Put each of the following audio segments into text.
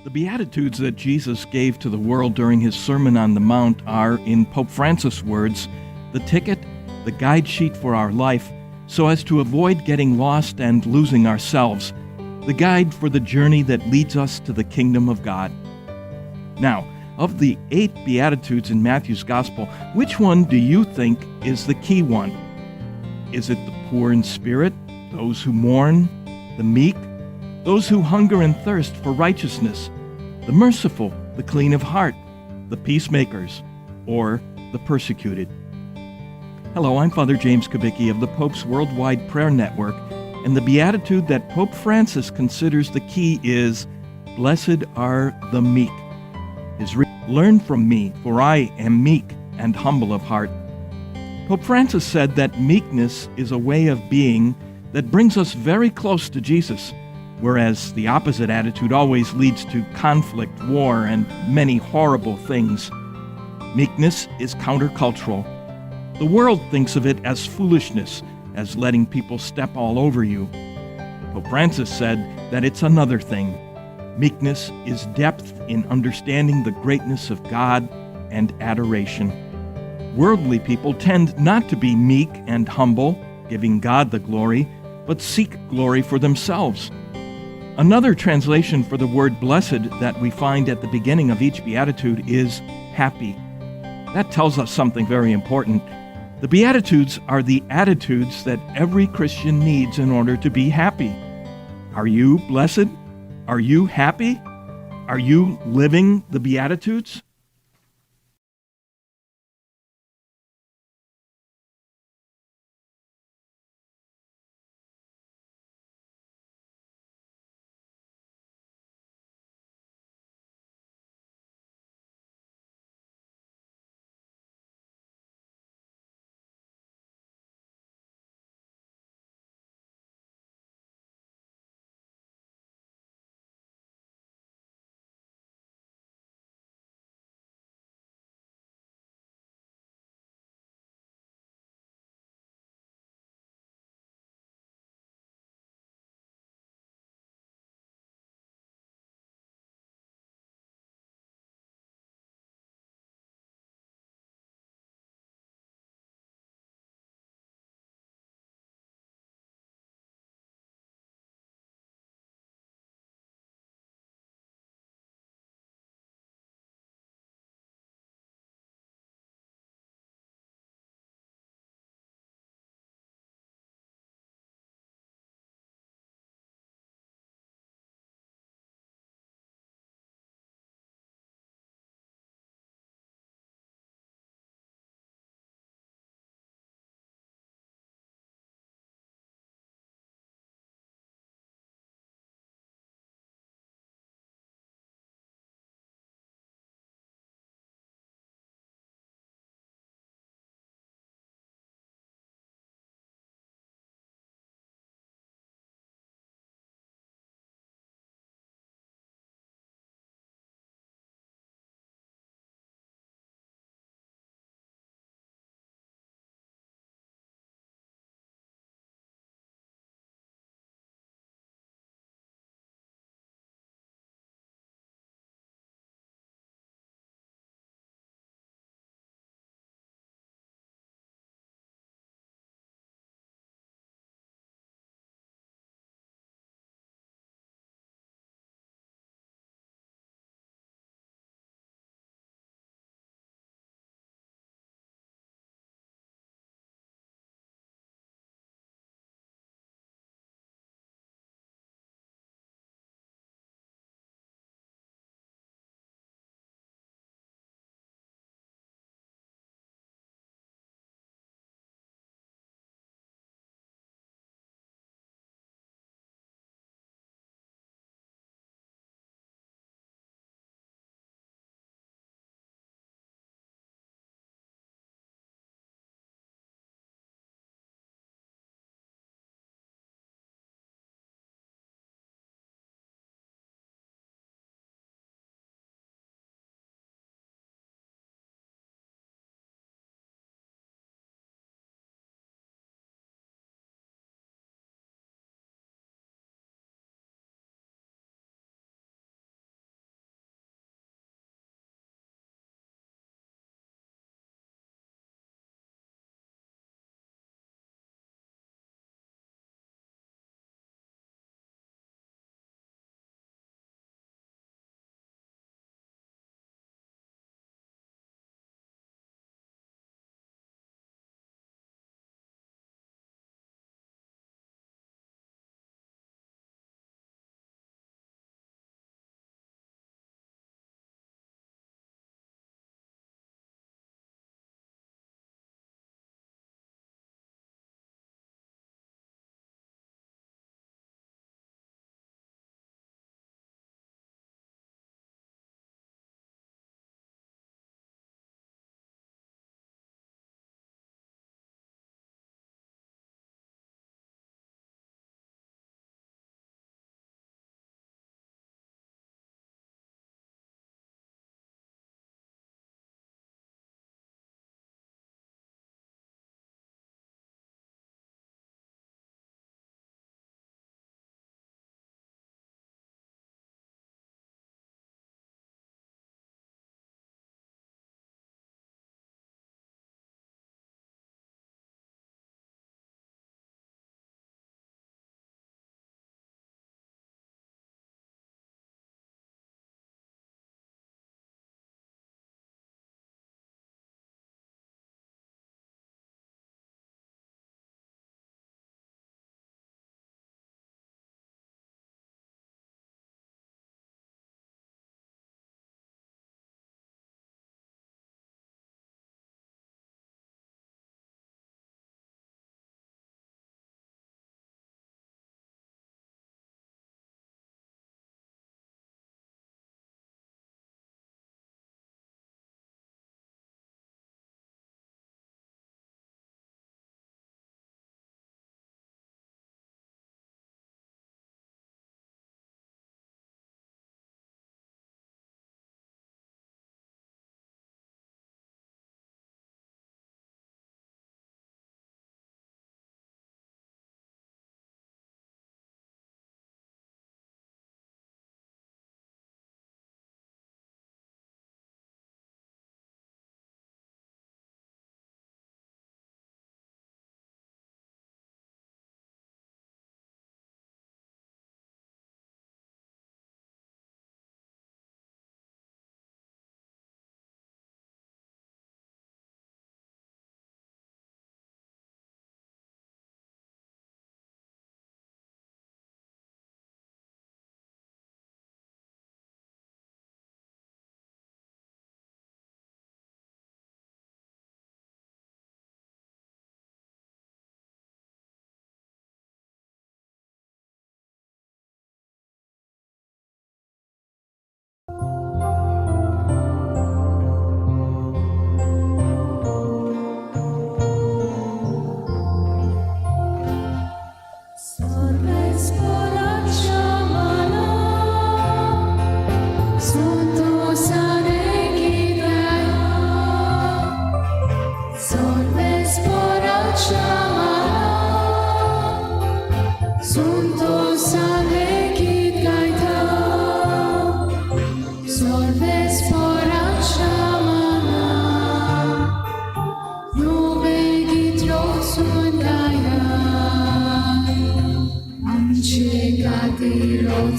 The Beatitudes that Jesus gave to the world during his Sermon on the Mount are, in Pope Francis' words, the ticket, the guide sheet for our life, so as to avoid getting lost and losing ourselves, the guide for the journey that leads us to the kingdom of God. Now, of the 8 Beatitudes in Matthew's Gospel, which one do you think is the key one? Is it the poor in spirit, those who mourn, the meek, those who hunger and thirst for righteousness, the merciful, the clean of heart, the peacemakers, or the persecuted? Hello, I'm Father James Kubicki of the Pope's Worldwide Prayer Network, and the Beatitude that Pope Francis considers the key is, "Blessed are the meek." Learn from me, for I am meek and humble of heart. Pope Francis said that meekness is a way of being that brings us very close to Jesus, whereas the opposite attitude always leads to conflict, war, and many horrible things. Meekness is countercultural. The world thinks of it as foolishness, as letting people step all over you. Pope Francis said that it's another thing. Meekness is depth in understanding the greatness of God and adoration. Worldly people tend not to be meek and humble, giving God the glory, but seek glory for themselves. Another translation for the word blessed that we find at the beginning of each beatitude is happy. That tells us something very important. The Beatitudes are the attitudes that every Christian needs in order to be happy. Are you blessed? Are you happy? Are you living the Beatitudes?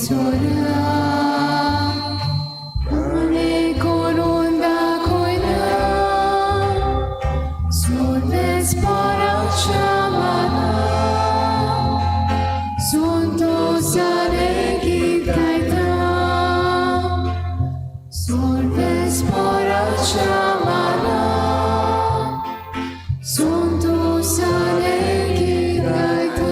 सोरा आणि करून दाखवला सोनेच पराच्या मना संतोषाने गीत गायता सोनेच पराच्या मना संतोषाने गीत गायता.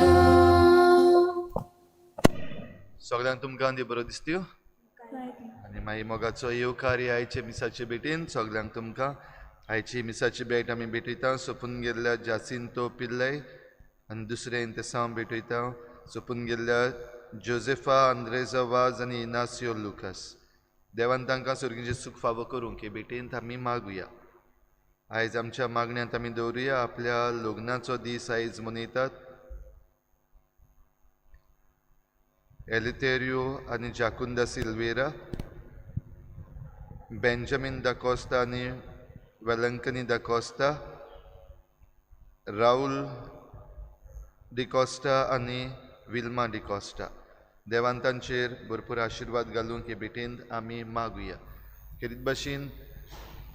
सगळ्यांक तुमकां दी बरो दिसत्यो आनी मागीर मोगाचो येवकारी आयचे मिसाचे भेटीन सगळ्यांक तुमकां आयची मिसाची भेट आमी भेटयता सोपून गेल्ल्या जासिंतो पिल्लय आनी दुसरे इंतेसांव भेटयता सोपून गेल्ल्या जोसेफा आंद्रेजा वाज आनी इनासियो लुकास. देवान तांकां सुर्गीचें सूख फावो करूंक हे भेटेंत आमी मागुया. आयज आमच्या मागण्यांत आमी दवरुया आपल्या लग्नाचो दीस आयज मनयतात. एलितेरियो आनी जाकुंदा सिल्वेरा, बेंजामिन दा कॉस्ता आनी वेलंकनी दा कॉस्ता, राउल डी कॉस्टा आनी विल्मा डी कॉस्टा. देवान तांचेर भरपूर आशिर्वाद घालूंक हे भेटेंत आमी मागुया. खेरीत भाशेन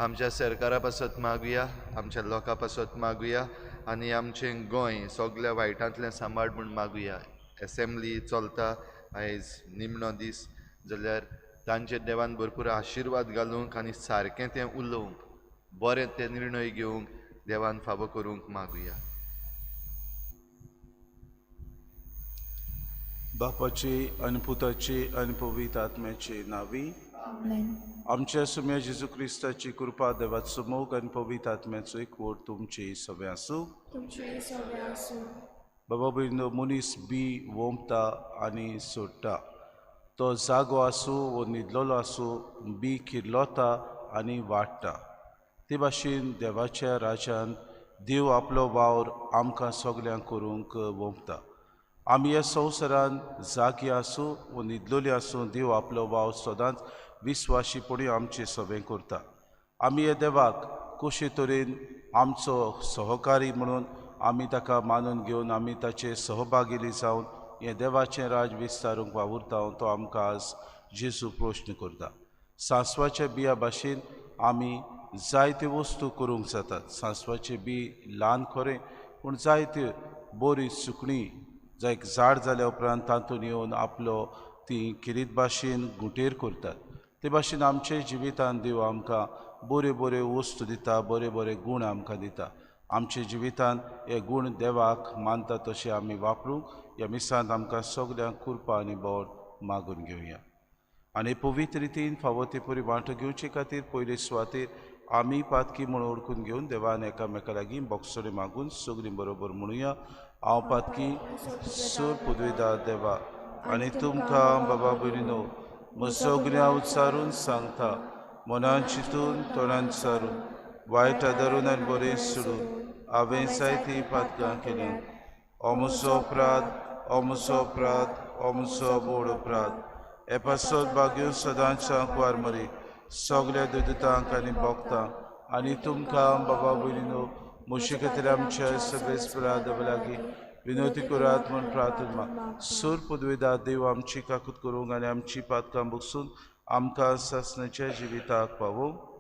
आमच्या सरकारा पासत मागुया, आमच्या लोकां पासत मागुया आनी आमचें गोंय सगळ्या वायटांतलें सांबाळ म्हूण मागुया. एसेंब्ली चलता आयज निमणो दीस जाल्यार तांचेर देवान भरपूर आशिर्वाद घालूंक आनी सारकें तें उलोवंक बरें ते निर्णय घेवंक देवान फावो करूंक मागुया. बापाचे आनी पुताचे आनी पवित्र आत्म्याचे नांवी. आमच्या सुम्या जेजू क्रिस्ताची कृपा देवाचो मोग आनी पवित्र आत्म्याचो एकवट तुमचे सगळे आसूं. बाबा भयणो मनीस बी वोंबता आनी सोडटा, तो जागो आसूं वो न्हिदलोलो आसूं बी किर्लोता आनी वाडटा. ते भाशेन देवाच्या राज्यांत देव आपलो वावर आमकां सगल्यांक करूंक वोंबता. आमी ह्या संवसारांत जागी आसूं वो न्हिदलोली आसूं देव आपलो वावर सदांच विस्वाशीपणी आमचे सवें करता. आमी ह्या देवाक कशे तरेन आमचो सहकारी म्हणून आमी ताका मानून घेवन आमी ताचे सहभागिली जावन हें देवाचें राज विस्तारूंक वावुरता तो आमकां आज जेजू प्रश्न करता. सांसवाच्या बिया भाशेन आमी जायत्यो वस्तू करूंक जातात. सांसवाचें बी ल्हान खरें पूण जायत्यो बरी सुकणी जाय एक झाड जाल्या उपरांत तातूंत येवन आपलो ती किरीत भाशेन गुटेर करतात. ते भाशेन आमचे जिवितांत देव आमकां बऱ्यो बऱ्यो वस्तू दिता, बरे बरे गूण आमकां दिता. आमचे जिवितांत हे गूण देवाक मानता तशें आमी वापरूंक ह्या मिसांत आमकां सगल्यांक कृपा आनी बोड मागून घेवया. आनी पवित्र रितीन फावो ते परी वांटो घेवचे खातीर पयले सुवातेर आमी पातकी म्हूण ओळखून घेवन देवान एकामेका लागीं बोगसोडे मागून सगळीं बरोबर म्हणुया. हांव पातकी सूर पदवीदार देवा आनी तुमकां बाबा भयणीनो म्हजो गुन्यांव उच्चारून सांगता, मनान चिंतून तोंडान सारून वायट आदारून आनी बरें सोडून हांवें जायतीं पातकां केलीं. हो म्हजो अपराध, हो म्हजो अपराध, हो म्हजो बोड अपराध. हे पासत भाग्यो सदांच वार मरी सगल्या दुदांक आनी भोगतांक आनी तुमकां बाबा भयणीनो म्हजे खातीर आमच्या सगळे स्पराद लागीं विनोदी करात म्हूण प्रार्थना. सूर पदवीदार देव आमची काकूत करूंक आनी आमची पातकां भोगसून आमकां सासणाच्या जिविताक पावोवंक.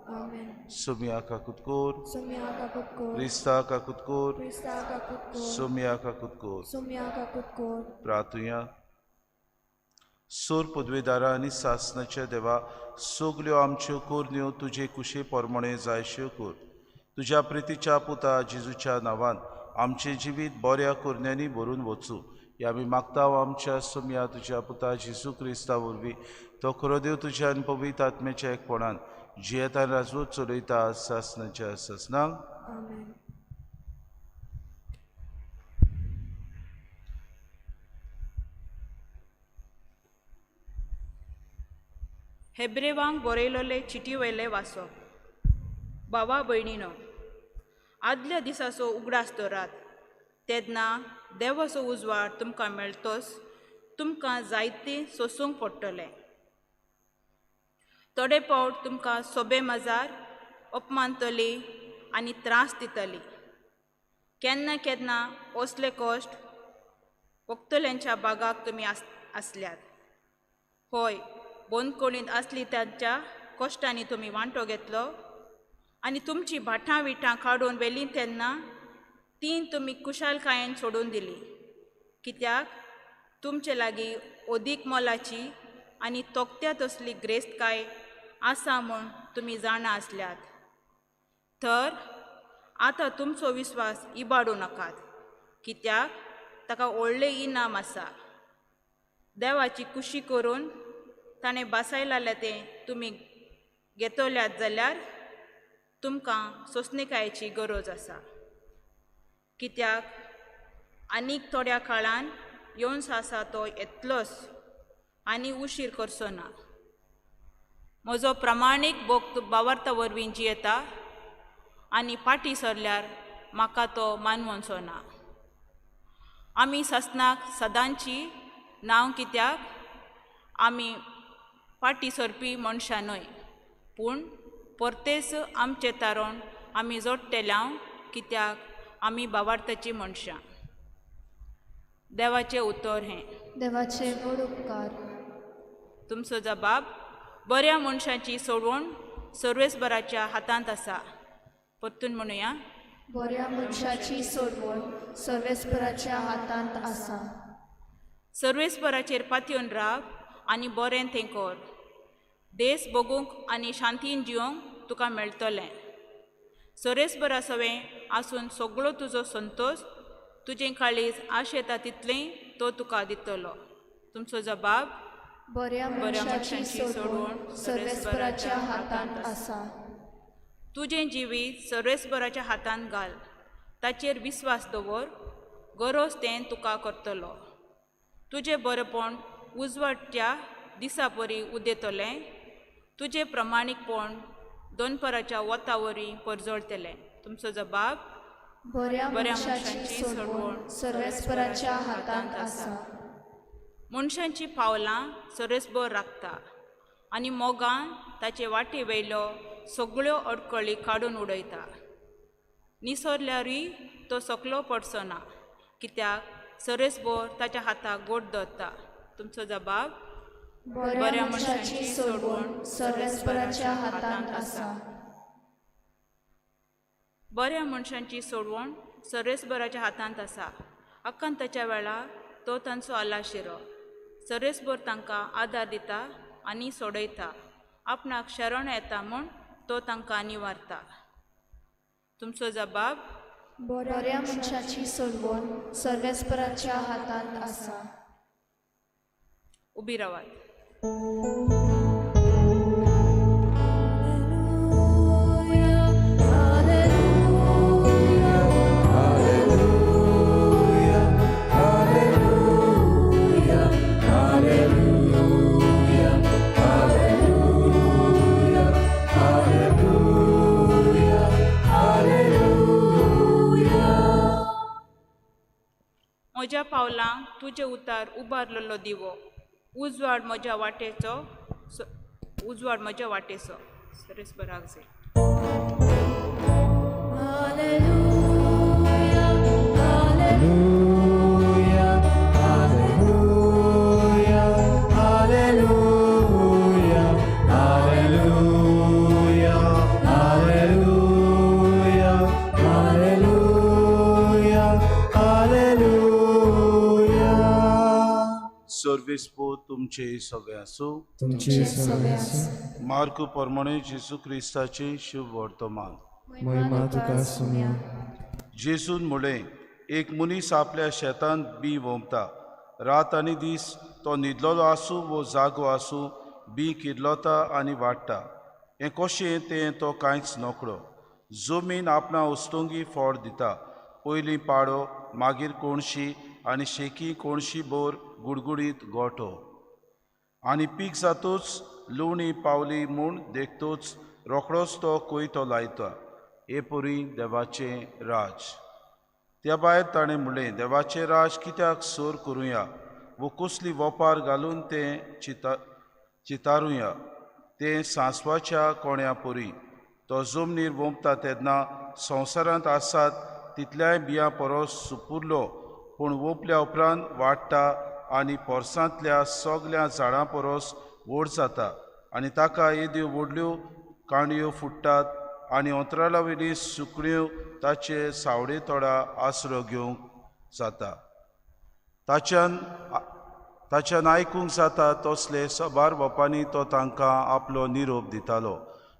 सोम्या काकूत कोर, क्रिस्ता काकूत कोर, सोम्या काकूत कोर. प्रार्थुया. सूर पदवीदारा आनी सासणाच्या देवा सगल्यो आमच्यो कोरन्यो तुजे कुशे पोरमणे जायश्यो कोर. तुज्या प्रितीच्या पुता जेजूच्या नांवान आमचें जिवीत बऱ्या कोरण्यांनी भरून वचूं हे आमी मागता. आमच्या सोम्या तुज्या पुता जेजू क्रिस्ता वरवीं तो खरो देव तुज्या आनी पवित्र आत्म्याच्या एकपणान जियेता आनी राजवट चलयता सासणाच्या सासणांक. हेब्रेवांक बरयलोले चिटी वयले वाचप. भावा भयणीनो, आदल्या दिसाचो उगडास दवरात, तेन्ना देवाचो उजवाड तुमकां मेळटोच तुमकां जायतें सोसूंक पडटलें. थोडे फावट तुमकां सोबे मजार अपमानतली आनी त्रास दितली. केन्ना केन्ना असले कश्ट वक्तल्यांच्या बागाक तुमी आसल्यात. हय, बंद कोळींत आसली त्यांच्या कश्टांनी तुमी वांटो घेतलो आनी तुमची भाटां विटां काडून व्हेली तेन्ना तीं तुमी कुशालकायेन सोडून दिली. कित्याक तुमचे लागीं ओदीक मोलाची आनी तोक्त्या तसली ग्रेस्तकाय आसा म्हूण तुमी जाणा आसल्यात. तर आतां तुमचो विस्वास इबाडूं नाकात, कित्याक ताका व्हडलें इनाम आसा. देवाची कुशी करून ताणें बासायलालें तें तुमी घेतल्यात जाल्यार तुमकां सोंसणेकायेची गरज आसा. कित्याक आनीक थोड्या काळान येवन आसा तो येतलोच आनी उशीर करचो ना. म्हजो प्रामाणीक भक्त बावार्था वरवीं जियेता आनी फाटीं सरल्यार म्हाका तो मानवचो ना. आमी सासणाक सदांची नांव, कित्याक आमी फाटीं सरपी मनशां न्हय, पूण परतेच आमचें तारण आमी जोडटल्याव, कित्याक आमी बावार्थाची मनशां. देवाचें उतर हें. देवाचे व्हड उपकार. तुमचो जबाब. बऱ्या मनशांची सोडवण सर्वेस्पराच्या हातांत आसा. परतून म्हणुया. बऱ्या मनशाची सोडवण सर्वेस्पराच्या हातांत आसा. सर्वेस्पराचेर पातयेवन राव आनी बरें तें कर. देस बगूंक आनी शांतीन जिवंक तुका मेळटलें. सर्वेस्परा सवें आसून सगळो तुजो संतोश, तुजें काळीज आशेता तितलें तो तुका दितलो. तुमचो जबाब. बऱ्या मनशाची सोडवण सर्वेस्पराच्या हातांत आसा. तुजें जिवीत सर्वेस्पराच्या हातांत घाल. ताचेर विस्वास दवर. गरज तें तुका करतलो. तुजें बरेपण उजवाडच्या दिसा परी उदेतलें. तुजें प्रमाणीकपण दोनपराच्या वता वरी परजळटलें. तुमचो जबाब. बऱ्या मनशाची सोडवण सर्वेस्पराच्या हातांत आसा. मनशांची पावलां सर्वेस्पर राखता आनी मोगान ताचे वाटे वयलो सगळ्यो अडकळी काडून उडयता. निसरल्यारूय तो सकलो पडचो ना, कित्याक सर्वेस्पर ताच्या हाताक गोड धरता. तुमचो जबाब. बऱ्या मनशाची सोडवण सर्वेस्पराच्या हातांत आसा. बऱ्या मनशांची सोडवण सर्वेस्पराच्या हातांत आसा. आकांताच्या वेळार तो तांचो आलाशिरो. सर्वेस्पर तांकां आदार दिता आनी सोडयता. आपणाक शरण येता म्हूण तो तांकां निवारता. तुमचो जबाब. बऱ्या मनशाची सोडवण सर्वेस्पराच्या हातांत आसा. उबी रावात. म्हज्या पावलांक तुजे उतार उबारलेलो दिवो. उजवाड म्हज्या वाटेचो सर्वेस्पराक जाय. सर्वेस्पो तुमचे सगळे आसूं. तुमचे सगळे आसूं. मार्क प्रमाणे जेजू क्रिस्ताचे शुभ वर्तमान. महिमा तुका सुम्या. जेजून म्हणलें, एक मनीस आपल्या शेतांत बी वोंपता. रात आनी दीस तो न्हिदलोलो आसूं वो जागो आसूं बी किर्लोता आनी वाडटा. हें कशें तें तो कांयच नकळो. जमीन आपणा उस्तोंगी फळ दिता. पयलीं पाडो, मागीर कोणशी आनी शेकी कोणशी बोर गुडगुडीत गोठो. आनी पीक जातूच लुवणी पावली म्हूण देखतूच रोखडोच तो कोयतो लायता. हे परी देवाचें राज. त्या भायर ताणें म्हणलें, देवाचें राज कित्याक सोर करुया वो कसली वोपार घालून तें चितारुया. तें सांसवाच्या कोण्या परी. तो जमनीर वोंपता तेन्ना संवसारांत आसात तितल्याय बियां परस सुपुरलो, पूण वोपल्या उपरांत वाडटा आनी पोरसांतल्या सगल्या झाडां परस व्हड जाता आनी ताका येद्यो व्हडल्यो कांड्यो फुट्टात आनी अंतराळा वयली सुकण्यो ताचे सावडे तोडा आसरो घेवंक जाता. ताच्यान आयकूंक जाता तसले सबार वपांनी तो तांकां आपलो निरोप दितालो.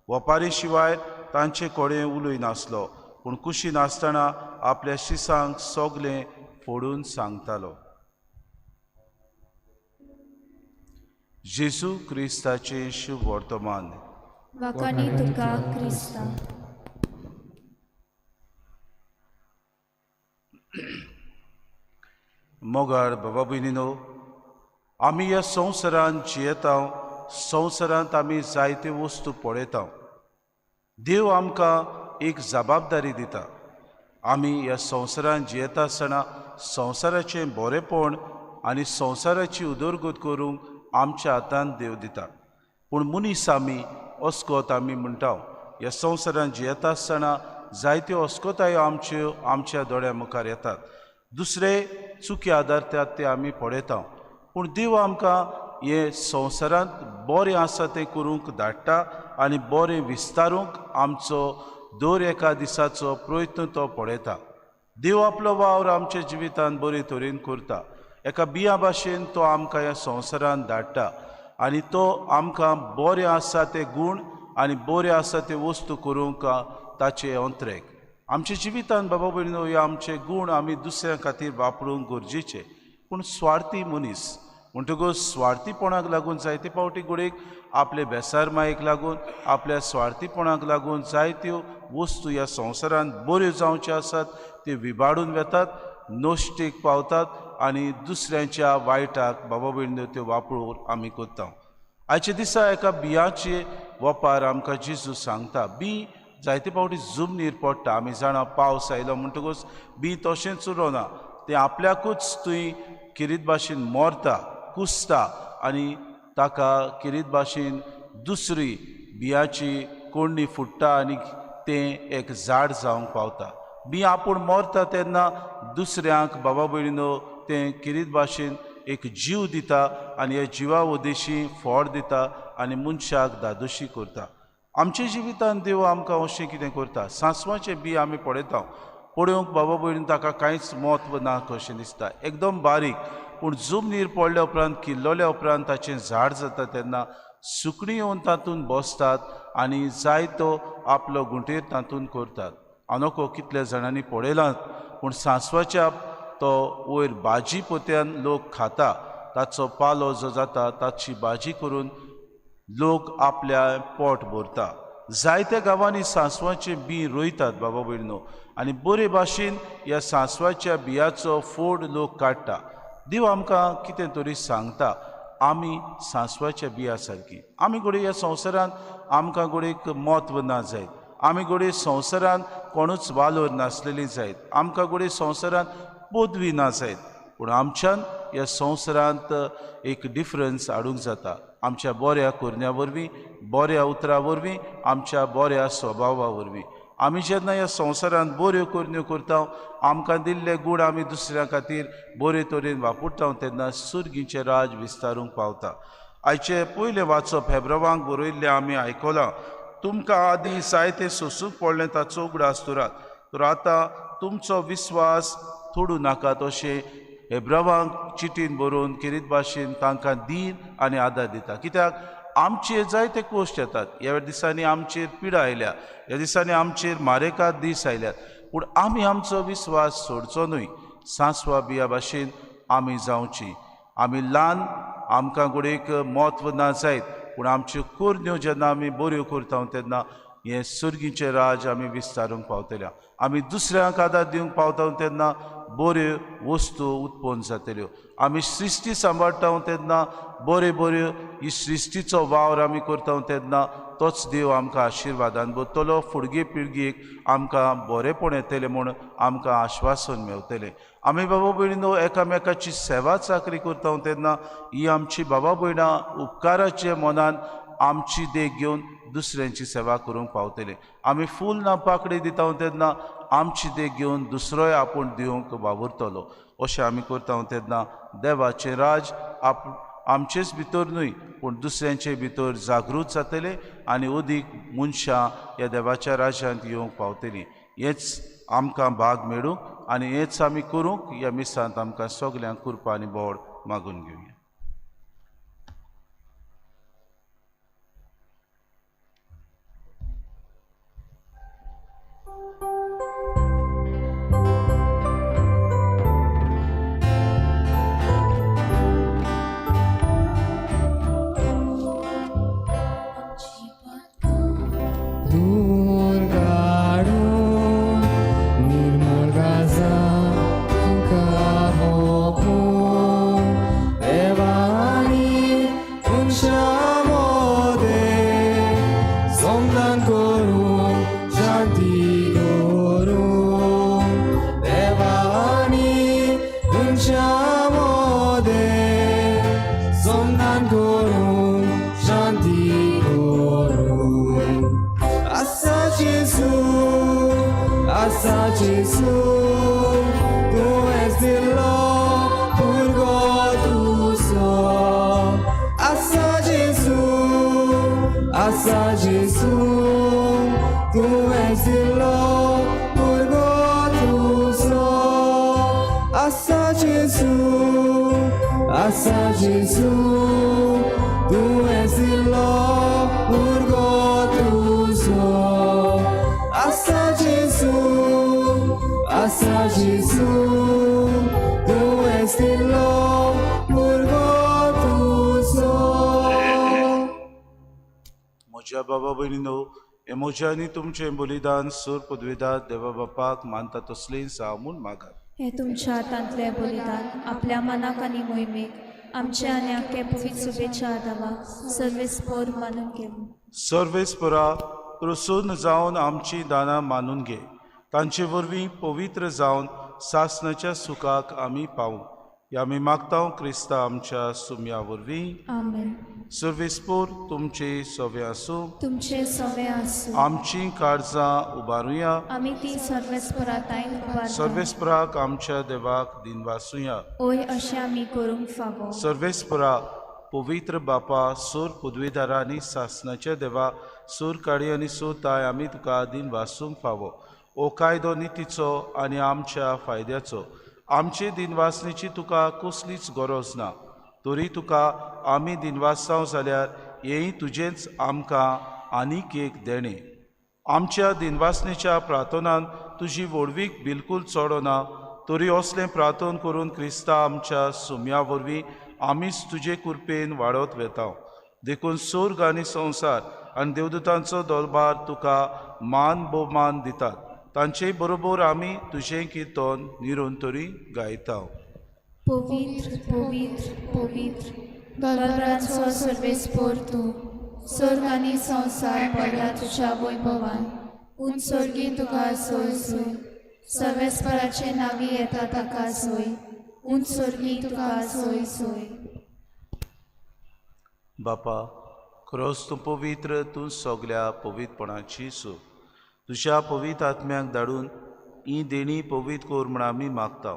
वपारी शिवाय तांचे कोडे उलय नासलो, पूण कुशी नासतना आपल्या शिसांक सोगलें फोडून सांगतालो. जेजू क्रिस्ताचे शुभ वर्तमान. वखाणी तुका क्रिस्ता. मोगाळ बाबा भयणीनो, आमी ह्या संवसारांत जियेता. संवसारांत आमी जायत्यो वस्तू पळयता. देव आमकां एक जबाबदारी दिता. आमी ह्या संवसारांत जियेता आसतना संवसाराचें बरेंपण आनी संवसाराची उदरगत करूंक आमच्या हातांत देव दिता. पूण मनीस आमी अस्कोत आमी म्हणटा. ह्या संवसारांत जियेता आसतना जायत्यो अस्कोतायो आमच्या दोळ्या मुखार येतात. दुसरे चुकी आदारतात ते आमी पळयता. पूण देव आमकां हे संवसारांत बरें आसा तें करूंक धाडटा आनी बरें विस्तारूंक आमचो दर एका दिसाचो प्रयत्न तो पळयता. देव आपलो वावर आमच्या जिवितांत बरे तरेन करता. एका बिया भाशेन तो आमकां ह्या संवसारांत धाडटा आनी तो आमकां बरें आसा ते गूण आनी बरें आसा ते वस्तू करूंक ताचे अंतरेक. आमच्या जिवितांत बाबा भयणीनो, हे आमचे गूण आमी दुसऱ्यां खातीर वापरूंक गरजेचे. पूण स्वार्थी मनीस म्हणटकूच स्वार्थीपणाक लागून जायते फावटी घडये आपले बेसार मायेक लागून, आपल्या स्वार्थीपणाक लागून जायत्यो वस्तू ह्या संवसारांत बऱ्यो जावच्यो आसात त्यो विबाडून वेतात, नश्टेक पावतात आनी दुसऱ्यांच्या वायटाक बाबा भयणीनो त्यो वापरून आमी करता. आयच्या दिसा एका बियाचे वपार आमकां जेजू सांगता. बी जायते फावटी जमनीर पडटा. आमी जाणा पावस आयलो म्हणटकूच बी तशेंच उरोना. तें आपल्याकूच थंय किरीत भाशेन मोरता, कुसता आनी ताका किरीत भाशेन दुसरी बियाची कोंडणी फुट्टा आनी तें एक झाड जावंक पावता. बी आपूण मोरता तेन्ना दुसऱ्यांक बाबा भयणीनो तें किरीत भाशेन एक जीव दिता आनी ह्या जिवा उद्देशी फळ दिता आनी मनशाक दादोशी करता. आमच्या जिवितांत देव आमकां अशें कितें करता. सांसवाचें बी आमी पळयता. पळोवंक बाबा भयण ताका कांयच म्हत्व ना कशें दिसता. एकदम बारीक, पूण जमनीर पडल्या उपरांत किल्लोल्या उपरांत ताचें झाड जाता तेन्ना सुकणीं येवन तातूंत बसतात आनी जायतो आपलो गुंटेर तातूंत करतात. आनोको कितल्या जाणांनी पळयलां. पूण सांसवाच्या तो वयर भाजी पोत्यान लोक खाता. ताचो पालो जो जाता ताची भाजी करून लोक आपल्या पोट भरता. जायत्या गांवांनी सांसवाचें बी रोयतात बाबा भयणीनो आनी बरे भाशेन ह्या सांसवाच्या बियाचो फोड लोक काडटा. देव आमकां कितें तरी सांगता. आमी सांसवाच्या बिया सारकी. आमी घडये ह्या संवसारांत आमकां घडयेक म्हत्व ना जायत. आमी घडये संवसारांत कोणूच वालोर नासलेली जायत. आमकां घडये संवसारांत पदवी ना जायत. पूण आमच्यान ह्या संवसारांत एक डिफरन्स हाडूंक जाता. आमच्या बऱ्या करण्या वरवीं, बऱ्या उतरा वरवीं, आमच्या बऱ्या स्वभावा वरवीं. आमी जेन्ना ह्या संवसारांत बऱ्यो करण्यो करता, आमकां दिल्ले गूण आमी दुसऱ्या खातीर बरे तरेन वापरता तेन्ना सुर्गीचें राज विस्तारूंक पावता. आयचे पयलें वाचप हेब्रेवांक बरयल्लें आमी आयकलां. तुमकां आदीं जायतें सोंसूंक पडलें ताचो उगडास धरात. तर आतां तुमचो विस्वास तोडूं नाकात अशें हेब्रेवांक चिटीन बरोवन किरीत भाशेन तांकां दीन आनी आदार दिता. कित्याक आमचेर जायते कोश्ट येतात. ह्या दिसांनी आमचेर पिडा आयल्या, ह्या दिसांनी आमचेर मारेकात दीस आयल्यात. पूण आमी आमचो विस्वास सोडचो न्हय. सांसवा बिया भाशेन आमी जावची. आमी ल्हान, आमकां घडयेक म्हत्व ना जायत. पूण आमच्यो करण्यो जेन्ना आमी बऱ्यो करता तेन्ना हें सुर्गीचें राज आमी विस्तारूंक पावतल्या. आमी दुसऱ्यांक आदार दिवंक पावता तेन्ना बऱ्यो वस्तू उत्पन्न जातल्यो. आमी सृश्टी सांबाळटा तेन्ना बऱ्यो ही सृश्टीचो वावर आमी करता तेन्ना तोच देव आमकां आशिर्वादान भरतलो. फुडगे पिळगेक आमकां बरेंपण येतलें म्हूण आमकां आश्वासन मेळटलें. आमी बाबा भयणीनो एकामेकाची सेवा चाकरी करता तेन्ना ही आमची बाबा भयणां उपकाराचे मनान आमची देख घेवन दुसऱ्यांची सेवा करूंक पावतले. आमी फूल ना पाकडी दिता तेन्ना आमची देख घेवन दुसरोय आपूण दिवंक वावुरतलो. अशें आमी करता तेन्ना देवाचें राज आमचेच भितर न्हय पूण दुसऱ्यांचे भितर जागृत जातले आनी अदीक मनशां ह्या देवाच्या राज्यांत येवंक पावतलीं. हेच आमकां भाग मेळूंक आनी हेच आमी करूंक ह्या मिसांत आमकां सगल्यांक कृपा आनी बोड मागून घेवया. दूर गाडून निर्मळ गाजा तुका भोगून देवानी उंचामध्ये समदान करून शांती करून देवानी उंचामध्ये समदान करून शांती करून Assa Gesù, tu és Dillo, purgotuso. Assa Gesù, tu és Dillo, purgotuso. Assa Gesù, tu és Dillo, purgotuso. Assa Gesù, tu és Dillo, purgotuso. म्हज्या बाबा भयणीनो, हे म्हजें आनी तुमचें बलिदान सूर पदवेदार देवा बापाक मानता तसलें सामून मागात. हे तुमच्या हातांतले बलिदान आपल्या मनाक आनी मोहिमेक आमचे आनी आख्खे पवित्र शुभेच्छा आदावाक सर्वेस्पोर मानून घेवं. सर्वेस्परा प्रसन्न जावन आमची दानां मानून घे. तांचे वरवीं पवित्र जावन सासणाच्या सुखाक आमी पावूं. ह्या आमी मागता क्रिस्ता आमच्या सुम्या वरवीं. आमेन. सर्वेस्पोर तुमचे सवे आसूं. तुमचे सवे आसूं. आमची काळजां उबारुया. आमी ती सर्वेस्परातायेन उबारता. सर्वेस्पराक आमच्या देवाक दिनवासुया. ओय अशें आमी करूंक फावो. सर्वेस्परा पवित्र बापा सूर पदवेदारा आनी सासणाच्या देवा सूर काळी आनी सोताय आमी तुका दिन वासूंक फावो. ओ कायदो नितीचो आनी आमच्या फायद्याचो. आमचे दिनवासनेची तुका कसलीच गरज ना. तरी तुका आमी दिनवासांव जाल्यार हेंय तुजेंच आमकां आनीक एक देणें. आमच्या दिनवासनेच्या प्रार्थनान तुजी वडवीक बिलकूल चोडो ना. तरी असलें प्रार्थन करून क्रिस्ता आमच्या सुम्या वरवीं आमीच तुजे कृपेन वाडत वेता. देखून स्वर्ग आनी संवसार आनी देवदूतांचो दरबार तुका मान भोवमान दितात. तांचे बरोबर आमी तुजें किर्तन निरंतरी गायता. पवित्र पवित्र पवित्र दरबाराचो सर्वेस्पोर तूं. स्वर्ग आनी संवसार पडला तुज्या वैभवान. उंचोर्गी तुका सोय सोय. सर्वेस्पराचे नावी येता ताका सोय. उंचोर्गी तुका सोय सोय. बापा, खरोच तूं पवित्र, तूं सगल्या पवित्रपणाची सूख. तुज्या पवित्र आत्म्याक धाडून ही देणी पवित्र कोर म्हण आमी मागता.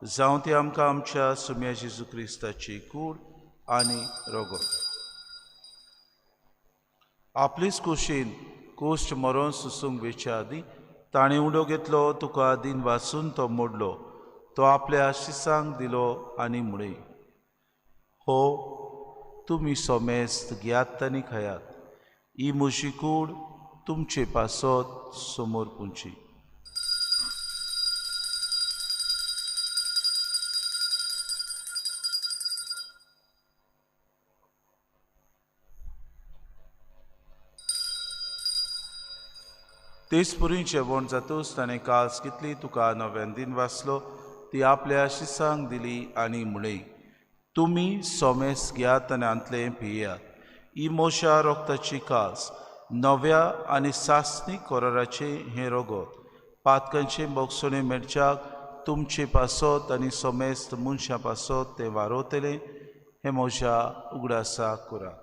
जावं ती आमकां आमच्या सुम्या जेजू क्रिस्ताची कूड आनी रगत. आपलीच खोशेन कोश्ट मरोन सुसूंक वेच्या आदी ताणें उडो घेतलो. तुका दिन वाचून तो मोडलो. तो आपल्या शिसांक दिलो आनी म्हणय, हो तुमी सोमेस्त घेयात आनी खायात. ही म्हजी कूड तुमचे पासत समोर पुंची. तेच पुरी जेवण जातूच ताणें कास कितली तुका नव्यान दिन वाचलो ती आपल्या शिसांक दिली आनी म्हणय, तुमी सोमेस घेयात आनी आंतले पियेयात. ही मोशा रोगताची कास, नव्या आनी सासणी कोराराचे हें रगत. पातकांचे बोगसोणे मेळच्याक तुमचे पासत आनी सोमेस्त मनशां पासत ते वारोतले. हे मोशा उगडासा करात.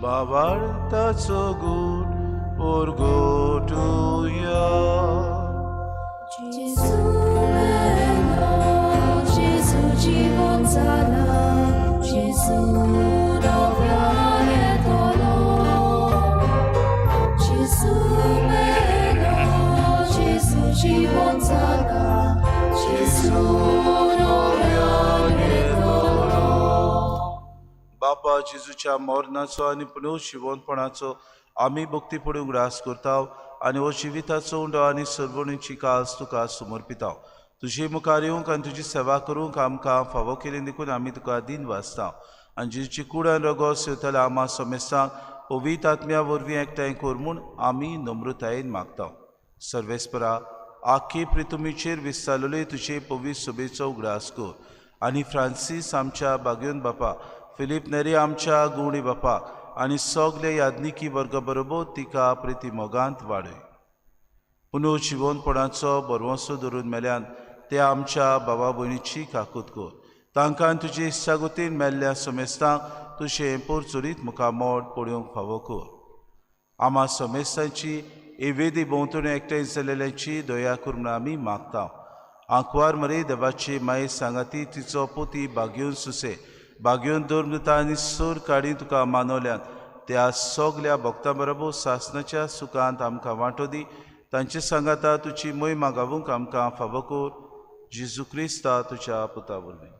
बाबार्थाचो गूण परगटुया. जेजू मेलो, जेजू जीवन जाला, जेजू नव्यान येतलो. जेजू मेलो, जेजू जीवन जाला, जेजू नव्यान येतलो. बापा जेजूच्या मरणाचो आनी पुनर्जीवनपणाचो आमी भक्ती पडूंक ग्रास करता आनी हो जिविताचो उंडो आनी सर्वणीची कास तुका समर्पिता. तुजे मुखार येवंक आनी तुजी सेवा करूंक आमकां फावो केली देखून आमी तुका दिन वाचता आनी जेजूची कूड आनी रगत सेवतला आमा समेस्तांक पवित्र आत्म्या वरवीं एकठांय कर म्हूण आमी नम्रतायेन मागता. सर्वेस्परा आख्खे प्रितुमीचेर विस्तारलेले तुजे पवित्र सभेचो उगडास कर आनी फ्रांसीस आमच्या बागयोन बापा, फिलीप नेरी आमच्या गुणी बापा आनी सगळे याज्ञिकी वर्ग बरोबर तिका प्रिती मोगांत वाडय. पुनर्जीवनपणाचो बरवंसो धरून मेल्यान ते आमच्या भावा भयणीची काकूत कर. तांकां तुजे इश्टागतीन मेल्ल्या समेस्तांक तुजें पोरचुरीत मुखामोड पळोवंक फावो कर. आमा समेस्तांची हे वेदी भोंवतणी एकठांय जालेल्यांची दया कर म्हूण आमी मागता. आंकवार मरे देवाची माये सांगाती तिचो पोती बागयोन सुसे बागयोन धर्मता आनी सूर काडी तुका मानवल्यान त्या सगल्या भक्तां बरोबर सासणाच्या सुखांत आमकां वांटो दी. तांचे सांगाता तुजी मोहीमा गावूंक आमकां फावो कर. जेजू क्रिस्ता तुज्या पुता वरवीं.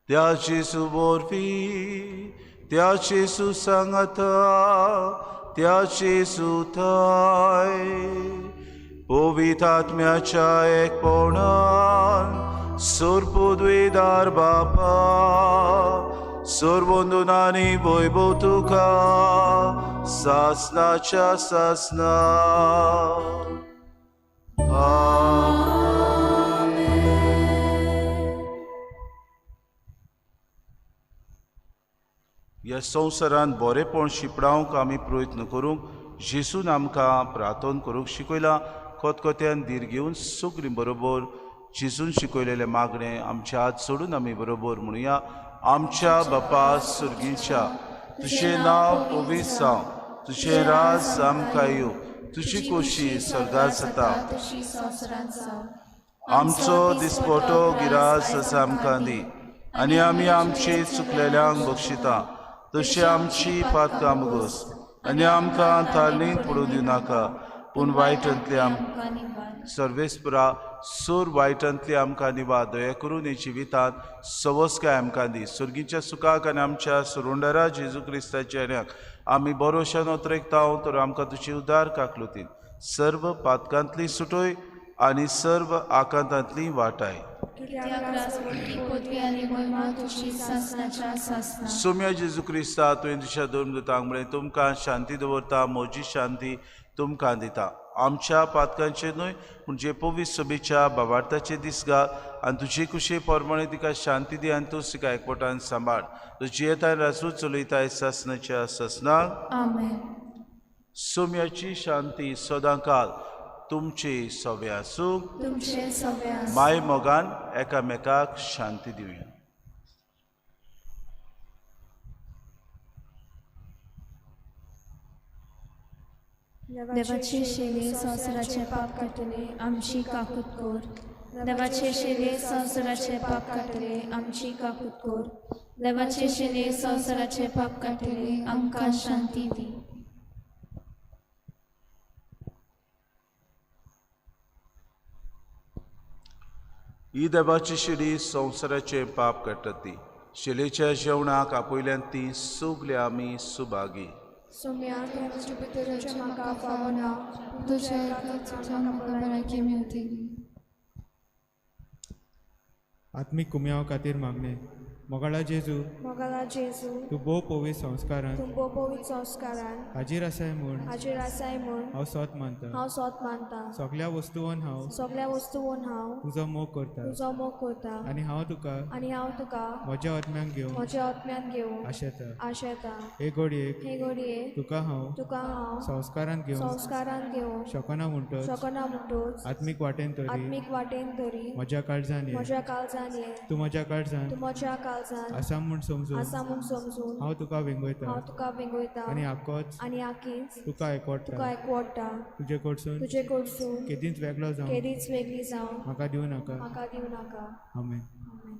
त्या जेजू वरवीं, त्या जेजू सांगाता, त्या जेजू थंय पवित्र आत्म्याच्या एकपणान सर्वोद्वेदार बापा, सर्वोंदोनानी वैभव तुका सासनाच्या सासना. ह्या संवसारांत बरेपण शिपडावंक आमी प्रयत्न करूंक जेजून आमकां प्रार्थना करूंक शिकयलां. खतखत्यान धीर घेवन सगळीं बरोबर जेजून शिकयलेलें मागणें आमच्या हात सोडून आमी बरोबर म्हणुया. आमच्या बापा सुर्गीच्या, तुजें नांव पवित्र जावं, तुजें राज आमकां येवं, तुजी खोशी स्वर्गांत जाता. आमचो दिसपटो गिरास आसा आमकां दी आनी आमी आमचे चुकलेल्यांक बक्षिता. तशें आमची पातकां मुगोस आनी आमकां तारणेंत पडूं दिवं नाका, पूण वायटांतली सर्वेस्परा सूर वायटांतली आमकां निवाद. दया करून हे जिवितांत सवस्काय आमकां दी. सुर्गीच्या सुखाक आनी आमच्या सुरोंडरा जेजू क्रिस्ताच्या येण्याक आमी बरोशान ओतरेकता तर आमकां तुजी उदार काकलुतीन सर्व पातकांतली सुटोय आनी सर्व आकांतांतली वाटाय. सोम्या जेजू क्रिस्ता तुवें तुज्या धर्मदूतांक म्हळें तुमकां शांती दवरता, म्हजी शांती तुमकां दिता. आमच्या पातकांचेर न्हय पूण जे पवित्र सभेच्या भावार्थाचे दीस घाल आनी तुजे कुशे प्रमाणे तिका शांती दी आनी तूं तिका एकवटान सांबाळ. तुजी येताय राजूच चलयताय सासनाच्या सासनाक. सोम्याची शांती सदां काल तुमचे सवे आसूं. माय मोगान एकामेकाक शांती दिवया. देवाचे शेले संवसाराचे पाप काडटले आमची काकूत कोर. देवाचे शेले संवसाराचे पाप काडटले आमची काकूत कोर. देवाचे शेले संवसाराचे पाप काडटले आमकां शांती दी. ही देवाची शिडी संवसाराचे पाप काडटा ती. शिलेच्या जेवणाक आपयल्यान ती सगळे आमी सुभागी. सोम्या तुझ्या पितराचे म्हाका फावो ना, तुझ्या बऱ्याकी मेळटली. आत्मीक कुम्याव खातीर मागणे. मोगाळा जेजू, तूं भोव पवित्र संस्कारान हाजीर आसाय म्हूण हांव सोत मानता. सगळ्या वस्तूंत हांव तुजो मोग करता आनी हांव तुका म्हज्या आत्म्यान घेवन आशेता. हे घडयेक तुका हांव संस्कारान घेवन शकना म्हणटच आत्मीक वाटेन तरी म्हज्या काळजान तूं म्हज्या काळजान काळजान आसा म्हूण समजून आसा म्हूण समजून हांव तुका विंगयता हांव तुका विंगयता आनी आकोच आनी आखीच तुका आयकोडटा तुका एकवडटा तुजे कडसून तुजे कडसून केदींच वेगळो जावन केदीच वेगळी जावं म्हाका दिवं नाका म्हाका दिवं नाका आमेन आमेन.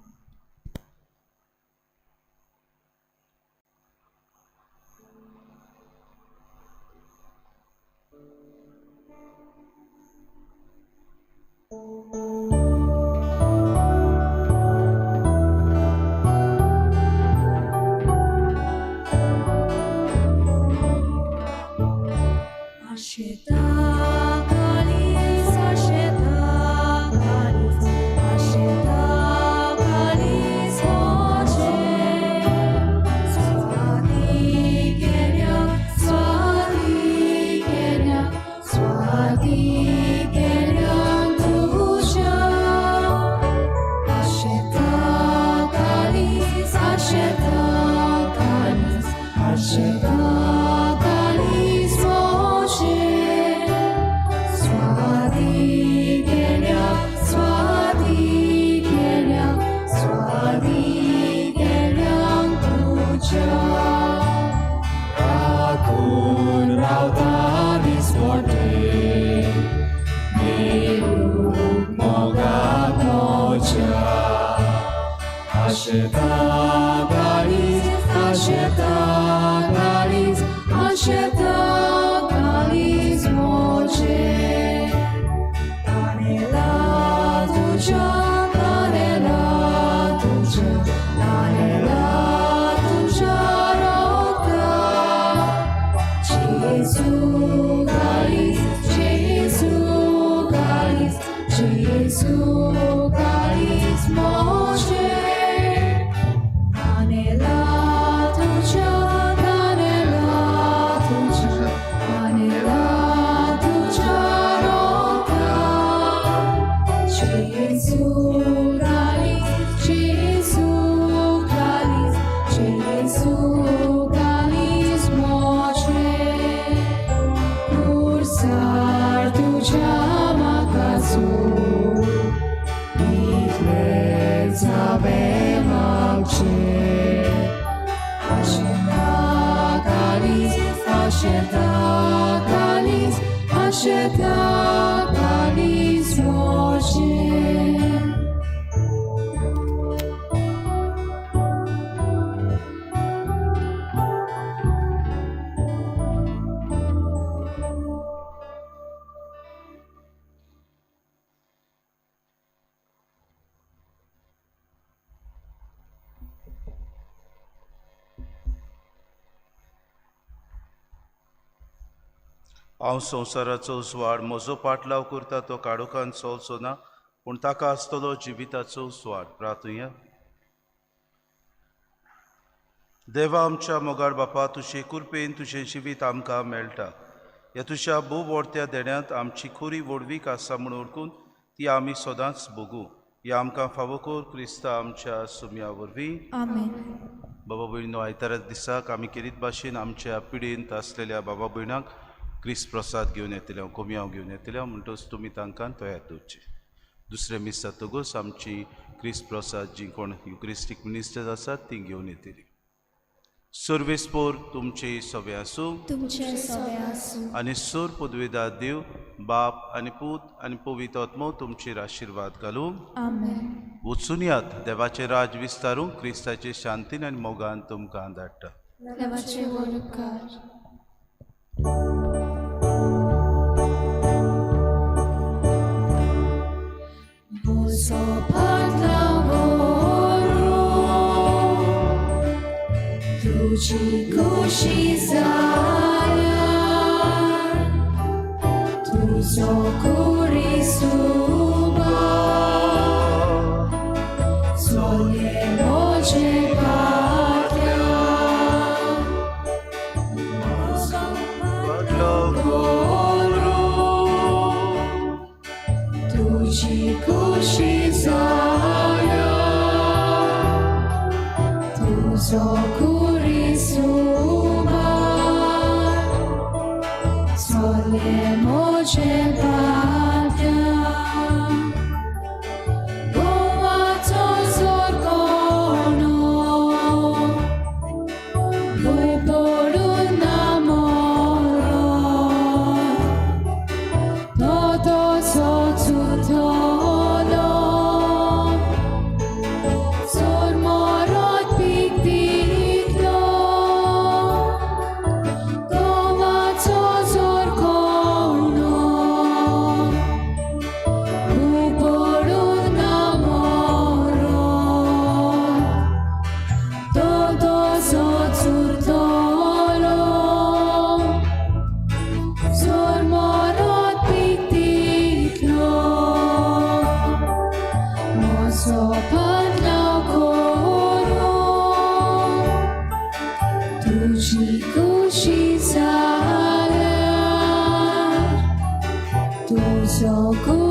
हांव संवसाराचो उजवाड म्हजो पाटलाव करता तो काडोखान चलचो ना पूण ताका आसतलो जिविताचो उजवाड. प्रार्थुया. देवा आमच्या मोगाळ बापा, तुजे कुरपेन तुजें जिवीत आमकां मेळटा. ह्या तुज्या भोव व्हडत्या देण्यांत आमची खरी वडवीक आसा म्हूण ओळखून ती आमी सदांच भोगू. ह्या आमकां फावो कर क्रिस्ता आमच्या सुम्या वरवीं. आमेन. बाबा भयणीनो, आयतारा दिसाक आमी केरीत भाशेन आमच्या पिडेंत आसलेल्या बाबा भयणांक क्रिस्त प्रसाद घेवन येतले, कोमयाव घेवन येतले म्हणटच तुमी तांकां तयार दवरचे. दुसरे मीस जातकच आमची क्रिस्त प्रसाद जी कोण युक्रिस्टीक मिनिस्टर्स आसात ती घेवन येतली. सर्वेस्पोर तुमचे सवे आसूं तुमचे सवे आसूं आनी सोर पदवेदार देव बाप आनी पूत आनी पवित्र आत्मो तुमचेर आशिर्वाद घालूं. आमेन. वचून यात, देवाचें राज विस्तारूंक क्रिस्ताचे शांतीन आनी मोगान तुमकां धाडटा. देवाचे वरकार. तुझी खुशी जाया, तुझो कुरी सुबा, सोये मोजे पात्या, तुझी खुशी जाया, तुझो कुरी सुबा, सोये मोजे पात्या. Goła co zorgono, so good.